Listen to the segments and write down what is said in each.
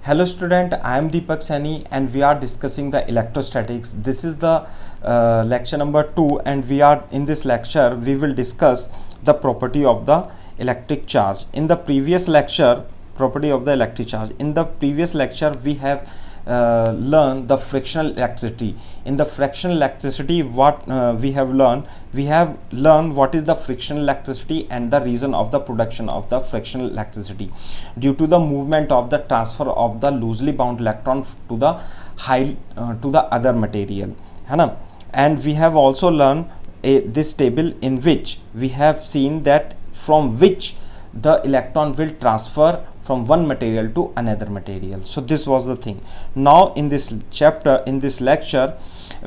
Hello student, I am Deepak Saini and we are discussing the electrostatics. This is the lecture number 2 and in this lecture we will discuss the property of the electric charge. In the previous lecture, property of the electric charge. In the previous lecture we have learn the frictional electricity. In the frictional electricity, what we have learned what is the frictional electricity and the reason of the production of the frictional electricity due to the movement of the transfer of the loosely bound electron to the other material, है ना. And we have also learned this table in which we have seen that from which the electron will transfer from one material to another material. So this was the thing. Now in this chapter, in this lecture,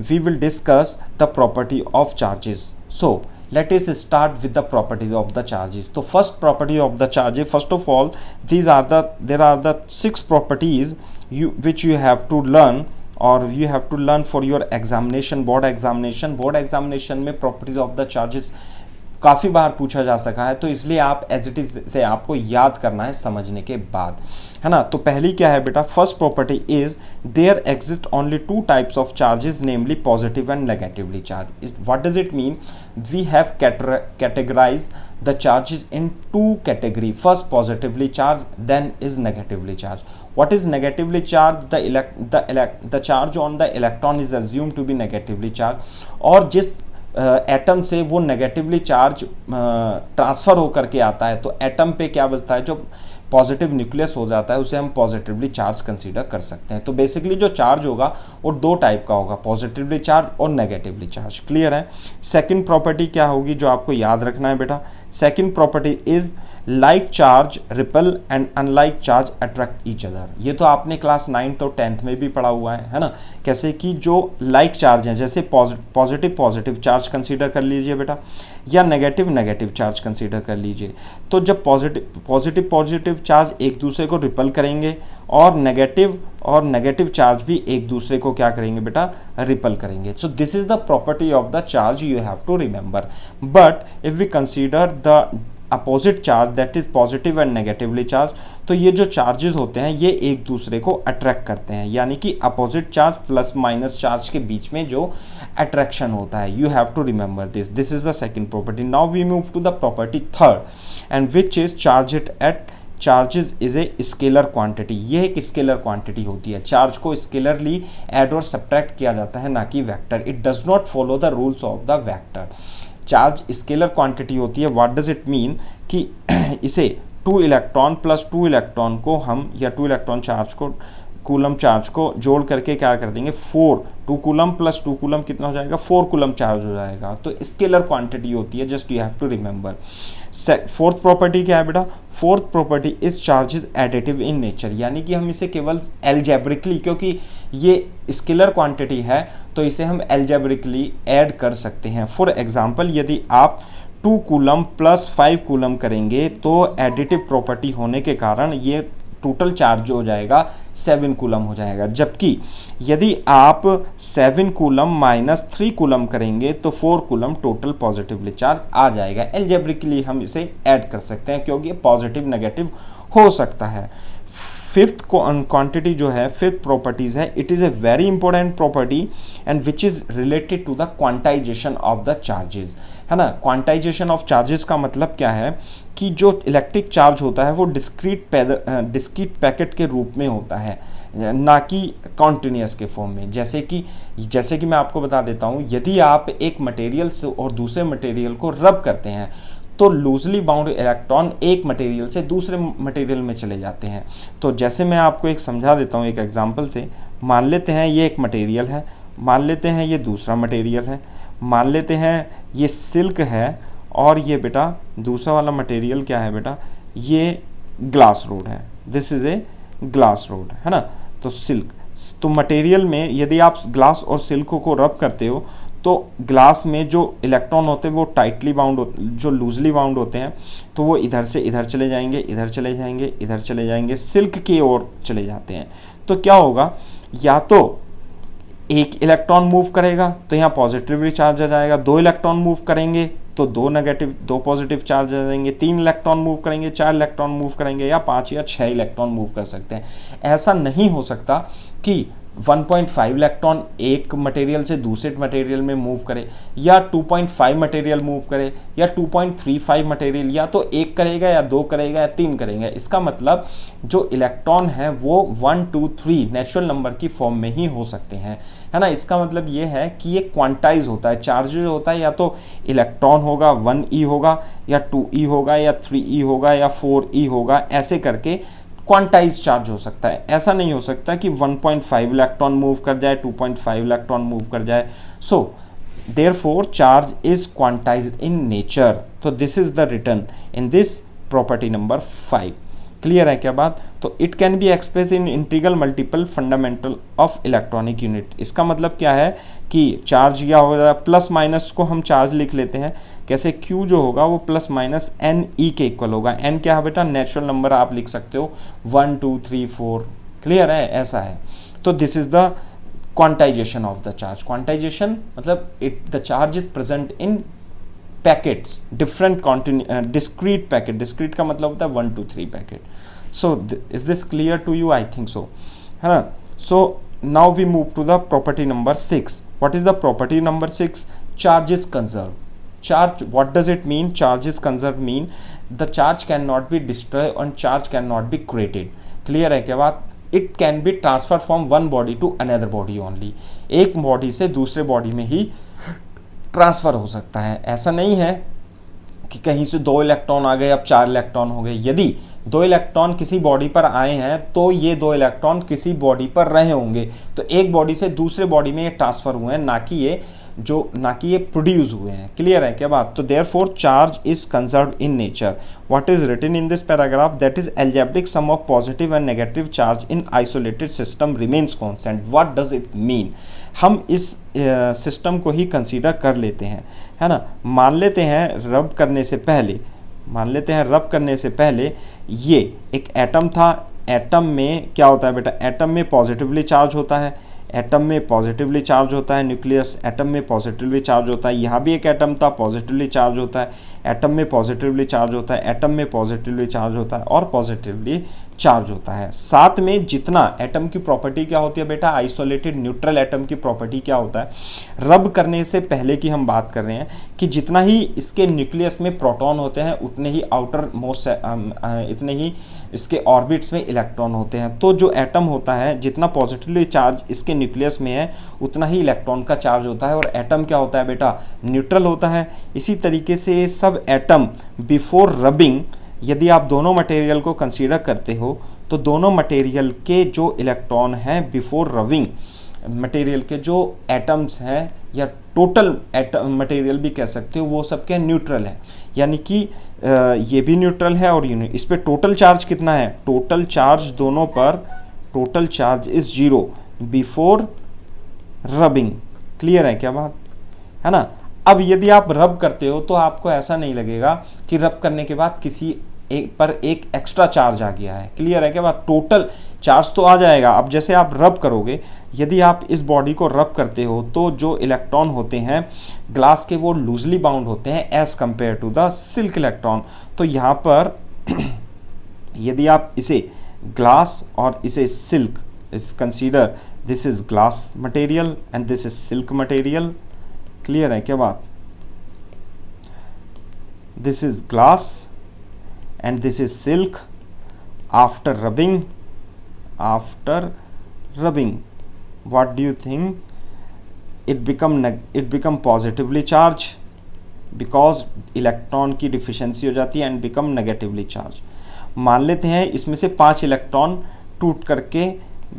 we will discuss the property of charges. So let us start with the property of the charges. So first property of the charges, first of all, there are the 6 properties which you have to learn or you have to learn for your examination, board examination. Board examination में properties of the charges काफ़ी बार पूछा जा सका है, तो इसलिए आप as it is से आपको याद करना है समझने के बाद, है ना. तो पहली क्या है बेटा, first property is there exist only 2 types of charges, namely positive and negatively charge. What does it mean? We have categorize the charges in 2 category. First positively charge, then is negatively charge. What is negatively charged? The charge on the electron is assumed to be negatively charged. और जिस atom से वो negatively charge transfer होकर के आता है, तो atom पे क्या बचता है, जो पॉजिटिव न्यूक्लियस हो जाता है उसे हम पॉजिटिवली चार्ज कंसीडर कर सकते हैं. तो बेसिकली जो चार्ज होगा वो 2 टाइप का होगा, पॉजिटिवली चार्ज और नेगेटिवली चार्ज. क्लियर है. सेकंड प्रॉपर्टी क्या होगी जो आपको याद रखना है बेटा? Second property is like charge ripple and unlike charge attract each other. ये तो आपने क्लास 9th और 10th में भी पढ़ा हुआ है ना. कैसे कि जो लाइक चार्ज हैं, जैसे पॉजिटिव चार्ज कंसीडर कर लीजिए बेटा, या नेगेटिव चार्ज कंसीडर कर लीजिए. तो जब पॉजिटिव चार्ज एक दूसरे को रिपल करेंगे और नेगेटिव चार्ज भी एक दूसरे को क्या करेंगे बेटा, रिपल करेंगे. So this is the property of the charge you have to remember. But if we consider the opposite charge, that is positive and negatively charge, तो ये जो चार्जेस होते हैं ये एक दूसरे को अट्रैक्ट करते हैं, यानी कि opposite charge plus minus charge के बीच में जो अट्रैक्शन होता है. You have to remember this is the second property. Now we move to the property third and which is charges is a scalar quantity. ये एक स्केलर क्वांटिटी होती है. चार्ज को स्केलरली ऐड और सब्ट्रैक्ट किया जाता है, ना कि vector. It does not follow the rules of the vector. Charge scalar quantity होती है. व्हाट डज इट मीन कि इसे 2 इलेक्ट्रॉन प्लस 2 इलेक्ट्रॉन को हम, या 2 इलेक्ट्रॉन चार्ज को, कूलम चार्ज को जोड़ करके क्या कर देंगे, 2 कूलम प्लस 2 कूलम कितना हो जाएगा, 4 कूलम चार्ज हो जाएगा. तो स्केलर क्वांटिटी होती है. Just you have to remember. Fourth property क्या है बेटा? Fourth property is charges additive in nature, यानी कि हम इसे केवल एल्जेब्रिकली, क्योंकि ये स्केलर क्वांटिटी है तो इसे हम एल्जेब्रिकली ऐड कर सकते हैं. फॉर एग्जांपल, यदि आप 2 कूलम प्लस 5 कूलम करेंगे तो एडिटिव प्रॉपर्टी होने के कारण ये टोटल चार्ज जो हो जाएगा 7 कूलम हो जाएगा. जबकि यदि आप 7 कूलम माइनस 3 कूलम करेंगे तो 4 कूलम टोटल पॉजिटिवली चार्ज आ जाएगा. एल्जेब्रिकली हम इसे ऐड कर सकते हैं क्योंकि पॉजिटिव नेगेटिव हो सकता है. फिफ्थ क्वांटिटी जो है, फिफ्थ प्रॉपर्टीज है, it is a very important property and which is related to the quantization of the charges, है ना. क्वांटाइजेशन ऑफ चार्जेस का मतलब क्या है कि जो इलेक्ट्रिक चार्ज होता है वो डिस्क्रीट पैकेट के रूप में होता है, ना कि कॉन्टिन्यूस के फॉर्म में. जैसे कि मैं आपको बता देता हूँ, यदि आप एक मटेरियल से और दूसरे मटेरियल को रब करते हैं तो लूजली बाउंड इलेक्ट्रॉन एक मटेरियल से दूसरे मटेरियल में चले जाते हैं. तो जैसे मैं आपको एक समझा देता हूँ एक एग्जांपल से. मान लेते हैं ये एक मटेरियल है, मान लेते हैं ये दूसरा मटेरियल है, मान लेते हैं ये सिल्क है, और ये बेटा दूसरा वाला मटेरियल क्या है बेटा, ये ग्लास रोड है. This is a glass rod, है ना. तो सिल्क, तो मटेरियल में यदि आप ग्लास और सिल्क को रब करते हो तो ग्लास में जो इलेक्ट्रॉन होते हैं वो टाइटली बाउंड जो लूजली बाउंड होते हैं, तो वो इधर से इधर चले जाएंगे, इधर चले जाएंगे, इधर चले जाएंगे, सिल्क की ओर चले जाते हैं. तो क्या होगा, या तो एक इलेक्ट्रॉन मूव करेगा तो यहाँ पॉजिटिवली चार्ज आ जाएगा, 2 इलेक्ट्रॉन मूव करेंगे तो 2 नेगेटिव 2 पॉजिटिव चार्ज आ जाएंगे, 3 इलेक्ट्रॉन मूव करेंगे, 4 इलेक्ट्रॉन मूव करेंगे, या 5 या 6 इलेक्ट्रॉन मूव कर सकते हैं। ऐसा नहीं हो सकता कि 1.5 इलेक्ट्रॉन एक मटेरियल से दूसरे मटेरियल में मूव करे, या 2.5 मटेरियल मूव करे, या 2.35 मटेरियल, या तो एक करेगा या 2 करेगा या 3 करेगा। इसका मतलब जो इलेक्ट्रॉन है वो 1 2 3 नेचुरल नंबर की फॉर्म में ही हो सकते हैं, है ना। इसका मतलब ये है कि ये क्वांटाइज होता है, चार्ज जो होता है या तो इलेक्ट्रॉन होगा 1e होगा, या 2e होगा, या 3e होगा, या 4e होगा, ऐसे करके क्वांटाइज चार्ज हो सकता है। ऐसा नहीं हो सकता कि 1.5 इलेक्ट्रॉन मूव कर जाए, 2.5 इलेक्ट्रॉन मूव कर जाए। So therefore charge is quantized in nature. तो this is the return in this property number 5। Clear है क्या बात? तो it can be express in integral multiple fundamental of electronic unit. इसका मतलब क्या है कि चार्ज क्या होगा, प्लस माइनस को हम चार्ज लिख लेते हैं कैसे, Q जो होगा वो प्लस माइनस एन ई के इक्वल होगा। एन क्या है बेटा, नेचुरल नंबर आप लिख सकते हो 1 2 3 4। क्लियर है, ऐसा है। तो this is the quantization of the charge. Quantization मतलब the charge is present in packets, different discrete packet. Discrete का मतलब होता है 1 2 3 packet. So is this clear to you? I think so, है ना। So now we move to the property number 6। What is the property number 6? Charge is conserve. Charge, what does it mean? Charge is conserved mean the charge cannot be destroyed and charge cannot be created. Clear है क्या बात? It can be transferred from one body to another body only. एक body से दूसरे body में ही transfer हो सकता है। ऐसा नहीं है कि कहीं से 2 इलेक्ट्रॉन आ गए अब 4 इलेक्ट्रॉन हो गए। यदि 2 इलेक्ट्रॉन किसी बॉडी पर आए हैं तो ये 2 इलेक्ट्रॉन किसी बॉडी पर रहे होंगे, तो एक बॉडी से दूसरे बॉडी में ये ट्रांसफ़र हुए हैं, ना कि ये प्रोड्यूस हुए हैं। क्लियर है क्या बात? तो therefore charge is conserved in nature. What is written in this paragraph? That is algebraic sum of positive and negative charge in isolated system remains constant. What does it mean? हम इस system को ही consider कर लेते हैं, है ना। मान लेते हैं रब करने से पहले ये एक एटम था। एटम में क्या होता है बेटा? एटम में पॉजिटिवली चार्ज होता है, एटम में पॉजिटिवली चार्ज होता है, न्यूक्लियस एटम में पॉजिटिवली चार्ज होता है। यहाँ भी एक एटम था, पॉजिटिवली चार्ज होता है, एटम में पॉजिटिवली चार्ज होता है, एटम में पॉजिटिवली चार्ज होता है और पॉजिटिवली चार्ज होता है। साथ में जितना एटम की प्रॉपर्टी क्या होती है बेटा? आइसोलेटेड न्यूट्रल एटम की प्रॉपर्टी क्या होता है? रब करने से पहले की हम बात कर रहे हैं कि जितना ही इसके न्यूक्लियस में प्रोटॉन होते हैं उतने ही आउटर मोस्ट इतने ही इसके ऑर्बिट्स में इलेक्ट्रॉन होते हैं। तो जो एटम होता है जितना पॉजिटिवली चार्ज इसके न्यूक्लियस में है उतना ही इलेक्ट्रॉन का चार्ज होता है, और एटम क्या होता है बेटा? न्यूट्रल होता है। इसी तरीके से सब एटम बिफोर रबिंग, यदि आप दोनों मटेरियल को कंसीडर करते हो तो दोनों मटेरियल के जो इलेक्ट्रॉन हैं बिफोर रबिंग, मटेरियल के जो एटम्स हैं या टोटल एटम मटेरियल भी कह सकते हो, वो सब क्या न्यूट्रल है। यानी कि ये भी न्यूट्रल है और इस पे टोटल चार्ज कितना है? टोटल चार्ज दोनों पर, total charge is 0 before rubbing. Clear है क्या बात? है ना। अब यदि आप रब करते हो तो आपको ऐसा नहीं लगेगा कि रब करने के बाद किसी पर एक एक्स्ट्रा चार्ज आ गया है। क्लियर है क्या बात? टोटल चार्ज तो आ जाएगा। अब जैसे आप रब करोगे, यदि आप इस बॉडी को रब करते हो तो जो इलेक्ट्रॉन होते हैं ग्लास के वो लूजली बाउंड होते हैं as compare to the silk electron. तो यहाँ पर यदि आप इसे ग्लास और इसे silk, if consider this is glass material and this is silk material. Clear है क्या बात? This is glass and this is silk. After rubbing what do you think? It become positively charged because electron की deficiency हो जाती है, and become negatively charged. मान लेते हैं इसमें से 5 इलेक्ट्रॉन टूट करके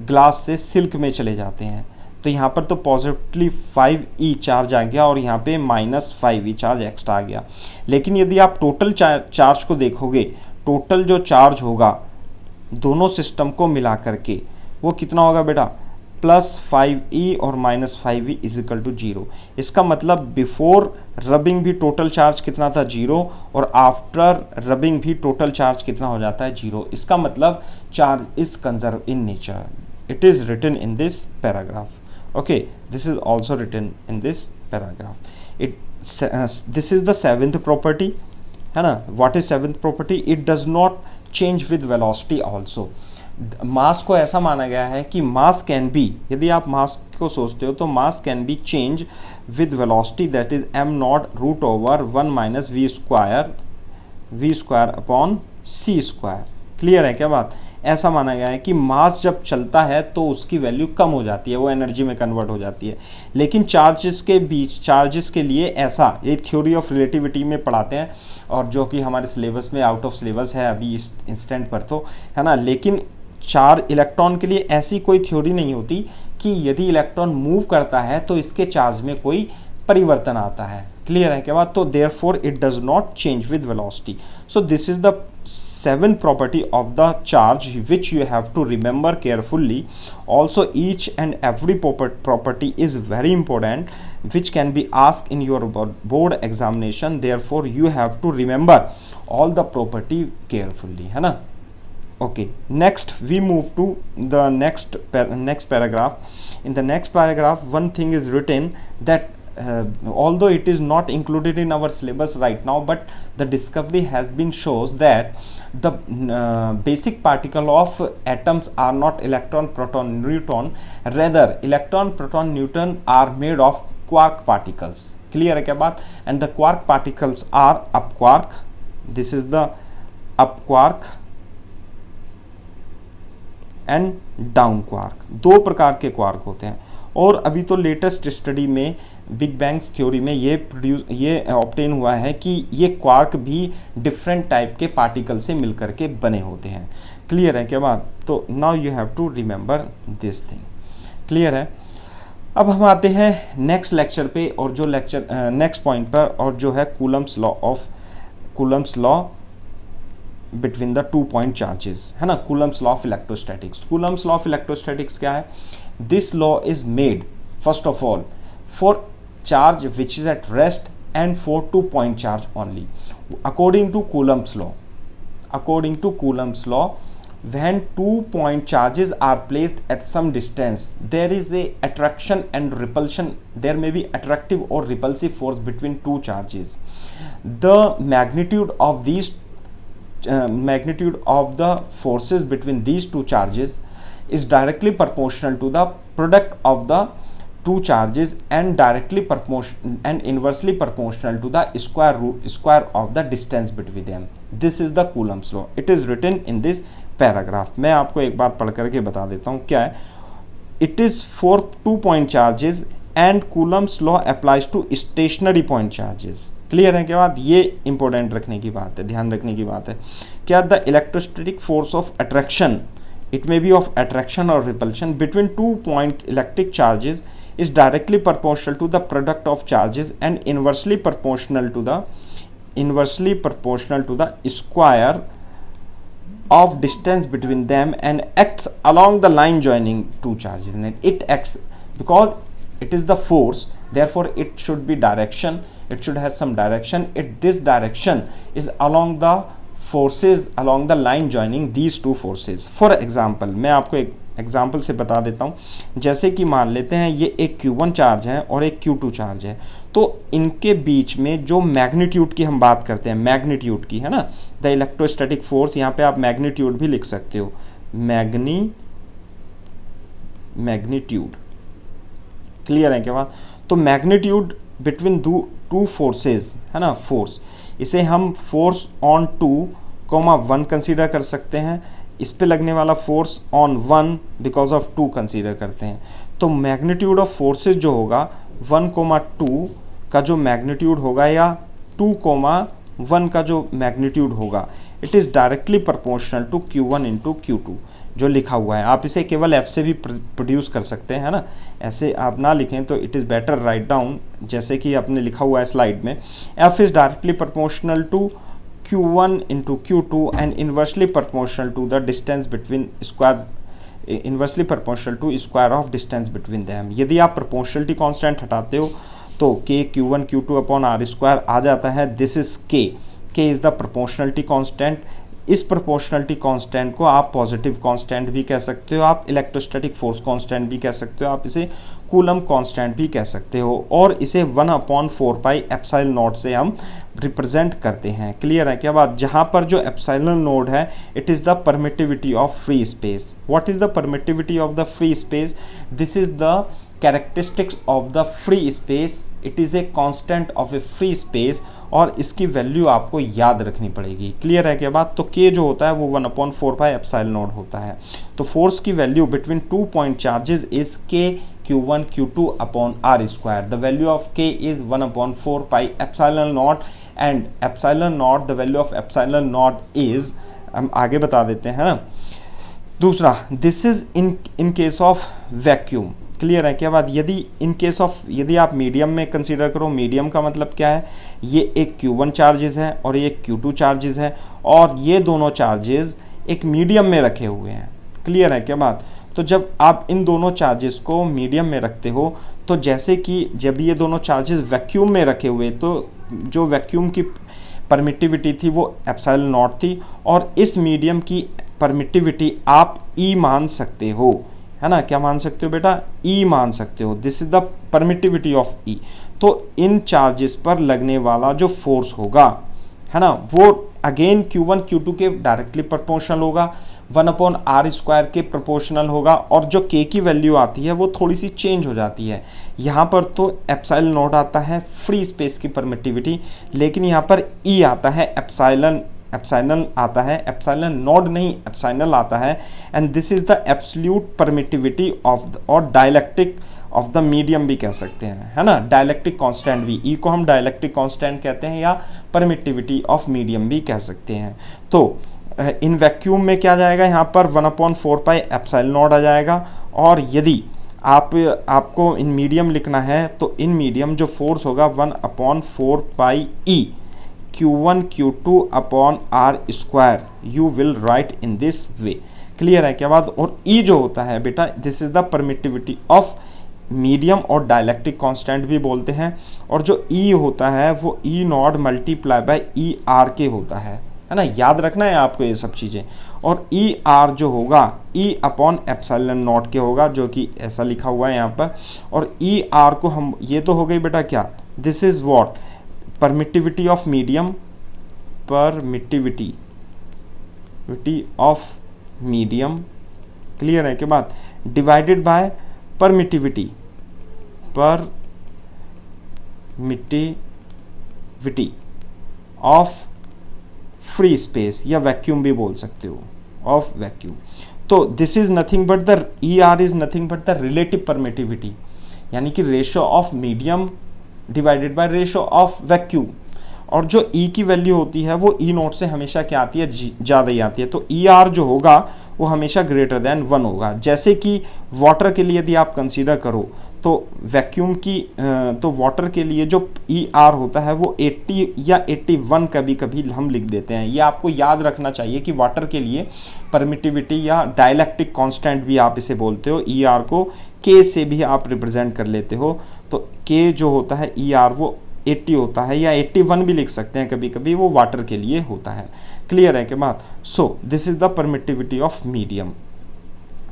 ग्लास से सिल्क में चले जाते हैं, तो यहाँ पर तो पॉजिटिवली 5e चार्ज आ गया और यहाँ पे -5e चार्ज एक्स्ट्रा आ गया। लेकिन यदि आप टोटल चार्ज को देखोगे, टोटल जो चार्ज होगा दोनों सिस्टम को मिला करके वो कितना होगा बेटा? +5e और -5e इजिकल टू 0। इसका मतलब बिफोर रबिंग भी टोटल चार्ज कितना था? 0, और आफ्टर रबिंग भी टोटल चार्ज कितना हो जाता है? 0। इसका मतलब charge is conserve in nature. It is written in this paragraph. Okay, this is also written in this paragraph. It this is the seventh property, है ना. What is seventh property? It does not change with velocity also. Mass को ऐसा माना गया है कि मास can B, यदि आप मास को सोचते हो तो mass can be change with velocity, that is M naught root over 1 minus V square upon C square. Clear है क्या बात? ऐसा माना गया है कि मास जब चलता है तो उसकी वैल्यू कम हो जाती है, वो एनर्जी में कन्वर्ट हो जाती है. लेकिन चार्जेस के लिए ऐसा, ये थ्योरी ऑफ रिलेटिविटी में पढ़ाते हैं और जो कि हमारे सिलेबस में आउट ऑफ सिलेबस है अभी इस इंस्टेंट पर, तो है ना. लेकिन चार्ज इलेक्ट्रॉन के लिए ऐसी कोई थ्योरी नहीं होती कि यदि इलेक्ट्रॉन मूव करता है तो इसके चार्ज में कोई परिवर्तन आता है. क्लियर है क्या बात? तो therefore it does not change with velocity. So this is the seventh property of the charge which you have to remember carefully. Also each and every property is very important which can be asked in your board examination. Therefore you have to remember all the property carefully, है ना. Okay, next we move to the next paragraph. In the next paragraph one thing is written that although it is not included in our syllabus right now, but the discovery has been shows that the basic particle of atoms are not electron, proton, neutron. Rather electron, proton, neutron are made of quark particles. Clear है क्या बात? And the quark particles are up quark. This is the up quark and down quark. दो प्रकार के quark होते हैं. और अभी तो लेटेस्ट स्टडी में बिग बैंग्स थ्योरी में ये ऑब्टेन हुआ है कि ये क्वार्क भी डिफरेंट टाइप के पार्टिकल से मिलकर के बने होते हैं. क्लियर है क्या बात? तो now you have to remember this thing. Clear है. अब हम आते हैं नेक्स्ट लेक्चर पे, और जो लेक्चर नेक्स्ट पॉइंट पर, और जो है Coulomb's law between the 2 point charges, है ना. Coulomb's law of electrostatics. Coulomb's law of electrostatics क्या है? This law is made first of all for charge which is at rest and for 2 point charge only. According to Coulomb's law, when 2 point charges are placed at some distance, there is a attraction and repulsion. There may be attractive or repulsive force between two charges. The magnitude of the forces between these two charges is directly proportional to the product of the two charges and directly proportional and inversely proportional to the square of the distance between them. This is the Coulomb's law. It is written in this paragraph. मैं आपको एक बार पढ़ करके बता देता हूँ क्या है. It is for 2 point charges and Coulomb's law applies to stationary point charges. Clear है क्या बात? ये इंपॉर्टेंट रखने की बात है, ध्यान रखने की बात है. क्या? The electrostatic force of attraction, it may be of attraction or repulsion between 2 point electric charges, is directly proportional to the product of charges and inversely proportional to the square of distance between them and acts along the line joining two charges. And it acts because it is the force, therefore it should be direction, it should have some direction. This direction is along the forces along the line joining these two forces. For example, मैं आपको एक example से बता देता हूँ. जैसे कि मान लेते हैं ये एक Q1 चार्ज है और एक Q2 चार्ज है, तो इनके बीच में जो मैग्नीट्यूड की हम बात करते हैं, मैग्नीट्यूड की, है ना. द इलेक्ट्रोस्टैटिक फोर्स, यहाँ पे आप मैग्नीट्यूड भी लिख सकते हो, मैग्नीट्यूड. क्लियर है क्या बात? तो मैग्नीट्यूड बिटवीन टू फोर्सेज, है ना, फोर्स, इसे हम फोर्स ऑन 2,1 कंसीडर कर सकते हैं. इस पे लगने वाला force on 1 because of 2 consider करते हैं. तो मैग्नीट्यूड ऑफ फोर्सेस जो होगा 1,2 का जो मैग्नीट्यूड होगा या 2,1 का जो मैग्नीट्यूड होगा, it is directly proportional to Q1 into Q2 जो लिखा हुआ है. आप इसे केवल F से भी प्रोड्यूस कर सकते हैं, है ना. ऐसे आप ना लिखें तो it is better write down, जैसे कि आपने लिखा हुआ है स्लाइड में. F is directly proportional to Q1 into Q2 and inversely proportional to the distance between square of distance between them. यदि आप proportionality constant हटाते हो तो K Q1 Q2 upon R square आ जाता है. This is K. K is the proportionality constant इस proportionality constant को आप पॉजिटिव कांस्टेंट भी कह सकते हो, आप इलेक्ट्रोस्टैटिक फोर्स कांस्टेंट भी कह सकते हो, आप इसे कूलम कांस्टेंट भी कह सकते हो, और इसे 1/4 पाई एप्सिलॉन नॉट से हम रिप्रेजेंट करते हैं। क्लियर है क्या बात? जहाँ पर जो एप्सिलॉन नोड है it is the permittivity of free space. What is the permittivity of the free space? This is the characteristics of the free space, it is a constant of a free space, और इसकी value आपको याद रखनी पड़ेगी। Clear है क्या बात? तो k जो होता है वो 1/4 पाई एप्सिलॉन नॉट होता है। तो फोर्स की value between 2 point charges is k q1 q2 upon r square. The value of k is 1/4 pi epsilon not, and epsilon not, the value of epsilon not is, हम आगे बता देते हैं ना। दूसरा, this is in case of vacuum. Clear है क्या बात? यदि इन केस ऑफ, यदि आप मीडियम में कंसीडर करो, मीडियम का मतलब क्या है? ये एक Q1 चार्जेस है और ये एक Q2 चार्जेस है, और ये दोनों चार्जेस एक मीडियम में रखे हुए हैं। क्लियर है क्या बात? तो जब आप इन दोनों चार्जेस को मीडियम में रखते हो, तो जैसे कि जब ये दोनों चार्जेस वैक्यूम में रखे हुए, तो जो वैक्यूम की परमिटिविटी थी वो एप्सिलॉन नॉट थी, और इस मीडियम की परमिटिविटी आप E मान सकते हो, है ना? क्या मान सकते हो बेटा? E मान सकते हो। This is the permittivity of E। तो इन चार्जेस पर लगने वाला जो फोर्स होगा, है ना, वो अगेन Q1 Q2 के डायरेक्टली प्रोपोर्शनल होगा, 1/r स्क्वायर के प्रोपोर्शनल होगा, और जो k की वैल्यू आती है वो थोड़ी सी चेंज हो जाती है। यहाँ पर तो एप्सिलॉन नॉट आता है फ्री स्पेस की परमिटिविटी, लेकिन यहाँ पर E आता है एप्सिलॉन आता है, एप्सिलॉन नॉट नहीं एप्सिलॉन आता है, and this is the absolute permittivity of और डायलेक्ट्रिक ऑफ द मीडियम भी कह सकते हैं, है ना? डायलेक्ट्रिक कांस्टेंट भी, E को हम डायलेक्ट्रिक कांस्टेंट कहते हैं या परमिटिविटी ऑफ मीडियम भी कह सकते हैं। तो इन वैक्यूम में क्या जाएगा? यहाँ पर 1/4 पाई एप्सिलॉन नॉट आ जाएगा, और यदि आपको इन मीडियम लिखना है तो इन मीडियम जो फोर्स होगा 1/4 पाई E Q1 Q2 upon r square, you will write in this way. Clear है क्या बात? और E जो होता है बेटा, this is the permittivity of medium, और डायलेक्ट्रिक कांस्टेंट भी बोलते हैं, और जो E होता है वो E not multiply by E R के होता है ना? याद रखना है आपको ये सब चीज़ें। और ई आर जो होगा E अपॉन एप्सिलॉन नॉट के होगा, जो कि ऐसा लिखा हुआ है यहाँ पर। और ई आर को हम, ये तो हो गई बेटा क्या, this is what, permittivity of medium, permittivity of medium, clear है क्या बात, divided by permittivity of free space, या वैक्यूम भी बोल सकते हो, ऑफ वैक्यूम। तो this is nothing but the E R is nothing but the relative permittivity, यानी कि ratio of medium divided by ratio of vacuum. और जो E की वैल्यू होती है वो E नोट से हमेशा क्या आती है? ज़्यादा ही आती है। तो ई आर जो होगा वो हमेशा ग्रेटर देन 1 होगा। जैसे कि वाटर के लिए यदि आप कंसीडर करो तो वैक्यूम की, तो वाटर के लिए जो ई आर होता है वो 80 या 81 कभी कभी हम लिख देते हैं। ये आपको याद रखना चाहिए कि वाटर के लिए परमिटिविटी या डायलेक्ट्रिक कांस्टेंट भी आप इसे बोलते हो, ई आर को K से भी आप रिप्रेजेंट कर लेते हो। तो K जो होता है ई आर वो 80 होता है, या 81 भी लिख सकते हैं कभी कभी, वो वाटर के लिए होता है। क्लियर है क्या बात? So this is the permittivity of medium.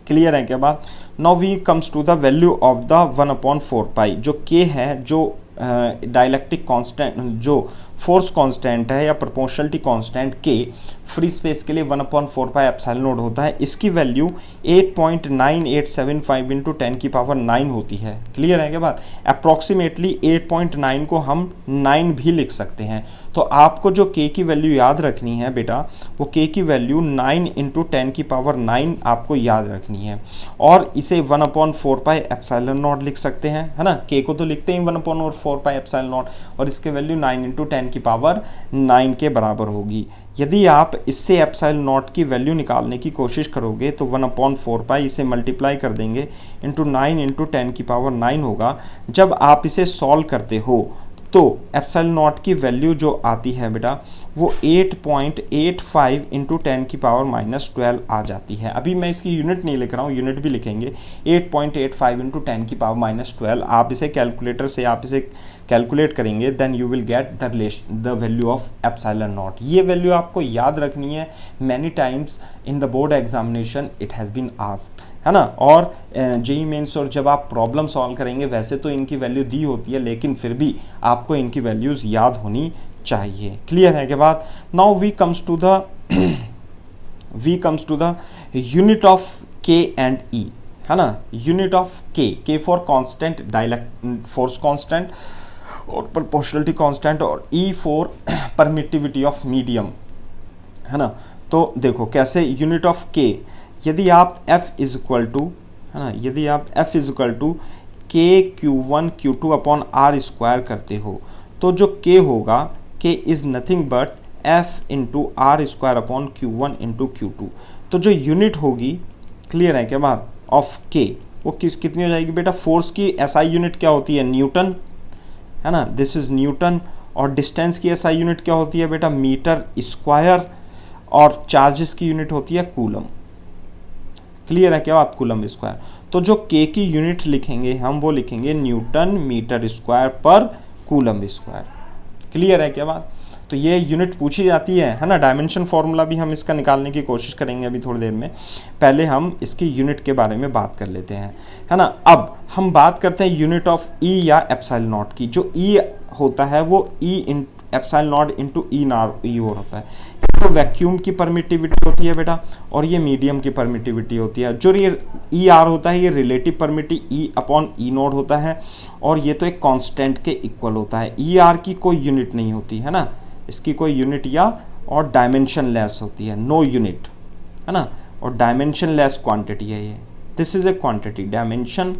Clear है क्या बात? Now we comes to the value of the 1/4 pi, जो K है, जो डायलेक्ट्रिक कांस्टेंट, जो फोर्स कांस्टेंट है या proportionality constant K free space के लिए 1/4 पाई एप्सिलॉन नॉट होता है। इसकी वैल्यू 8.9875 इंटू 10 की पावर 9 होती है। क्लियर है क्या बात? अप्रॉक्सीमेटली 8.9 को हम 9 भी लिख सकते हैं। तो आपको जो K की वैल्यू याद रखनी है बेटा, वो K की वैल्यू 9 इंटू 10 की पावर 9 आपको याद रखनी है, और इसे 1/4 पाई एप्सिलॉन नॉट लिख सकते हैं, है ना? K को तो लिखते हैं 1/4 पाई एप्सिलॉन नॉट, और इसके वैल्यू 9 इंटू 10 की पावर 9 के बराबर होगी। यदि आप इससे एप्सिलॉन नॉट की वैल्यू निकालने की कोशिश करोगे तो 1/4 पाई इसे मल्टीप्लाई कर देंगे इंटू 9 इंटू 10 की पावर 9 होगा। जब आप इसे सॉल्व करते हो तो एप्सिलॉन नॉट की वैल्यू जो आती है बेटा वो 8.85 इंटू 10⁻⁻12 आ जाती है। अभी मैं इसकी यूनिट नहीं लिख रहा हूँ, यूनिट भी लिखेंगे 8.85 इंटू 10⁻⁻12। आप इसे कैलकुलेटर से आप इसे कैलकुलेट करेंगे, then you will get the value of epsilon naught. ये वैल्यू आपको याद रखनी है, many times in the board examination it has been asked, है ना। और जेई मेंस और जब आप प्रॉब्लम सॉल्व करेंगे, वैसे तो इनकी वैल्यू दी होती है, लेकिन फिर भी आपको इनकी वैल्यूज़ याद होनी चाहिए। क्लियर है के बाद now we comes to the unit of K and E, है ना। Unit of K for constant force constant और प्रोपोर्शनलिटी कांस्टेंट, और E for permittivity of medium, है ना। तो देखो कैसे यूनिट ऑफ के, यदि आप F इज इक्वल टू, है ना, यदि आप F इज इक्वल टू के Q1 Q2 upon R square करते हो, तो जो K होगा, K is nothing but F into R square upon Q1 into Q2। तो जो यूनिट होगी, क्लियर है क्या बात, ऑफ K, वो कितनी हो जाएगी बेटा, फोर्स की SI यूनिट क्या होती है, न्यूटन, है ना, दिस इज न्यूटन। और डिस्टेंस की SI यूनिट क्या होती है बेटा, मीटर स्क्वायर। और चार्जेस की यूनिट होती है कूलम। क्लियर है क्या बात, कूलम स्क्वायर। तो जो के की यूनिट लिखेंगे हम, वो लिखेंगे न्यूटन मीटर स्क्वायर पर कूलम स्क्वायर। क्लियर है क्या बात। तो ये यूनिट पूछी जाती है ना। डायमेंशन फॉर्मूला भी हम इसका निकालने की कोशिश करेंगे अभी थोड़ी देर में। पहले हम इसकी यूनिट के बारे में बात कर लेते हैं, है ना। अब हम बात करते हैं यूनिट ऑफ ई या एप्सिलॉन नॉट की। जो ई होता है वो ई इन एप्सिलॉन नॉट इंटू ई नार ई और होता है। तो वैक्यूम की परमिटिविटी होती है बेटा, और ये मीडियम की परमिटिविटी होती है। जो ये ई आर होता है, ये relative permittivity E upon E naught होता है, और ये तो एक कांस्टेंट के इक्वल होता है। ई आर की कोई यूनिट नहीं होती है ना, इसकी कोई यूनिट या और डायमेंशन लेस होती है, नो यूनिट, है ना। और डायमेंशन लेस क्वांटिटी है ये, this is a quantity, dimension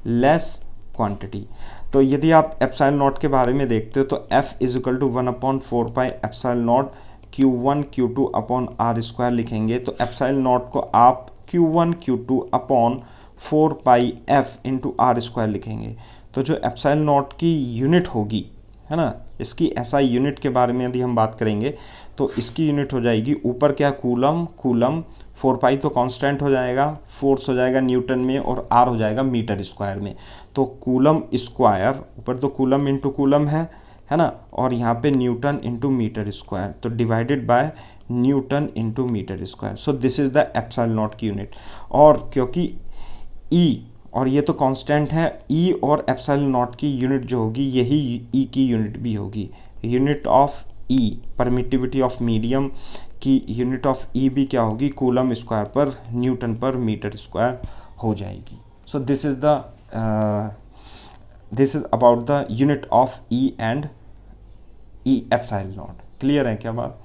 less quantity. तो यदि आप एप्सिलॉन नॉट के बारे में देखते हो, तो F is equal to 1/4 epsilon naught Q1 Q2 upon R square लिखेंगे। तो एप्सिलॉन नॉट को आप Q1 Q2 upon 4πF into R square लिखेंगे। तो जो एप्सिलॉन नॉट की यूनिट होगी, है ना, इसकी SI यूनिट के बारे में यदि हम बात करेंगे, तो इसकी यूनिट हो जाएगी, ऊपर क्या कूलम, कूलम 4π तो कांस्टेंट हो जाएगा, फोर्स हो जाएगा न्यूटन में, और आर हो जाएगा मीटर स्क्वायर में। तो कूलम स्क्वायर, ऊपर तो कूलम इंटू कूलम है ना, और यहाँ पे न्यूटन इंटू मीटर स्क्वायर, तो divided by newton into metre square. So this is the epsilon naught की यूनिट। और क्योंकि ई और ये तो कांस्टेंट है, ई और एप्सिलॉन नॉट की यूनिट जो होगी, यही ई की यूनिट भी होगी। Unit of E, permittivity of medium की यूनिट ऑफ ई भी क्या होगी, कूलम स्क्वायर पर न्यूटन पर मीटर स्क्वायर हो जाएगी। सो this is about the unit of E and E epsilon not. Clear है क्या बात।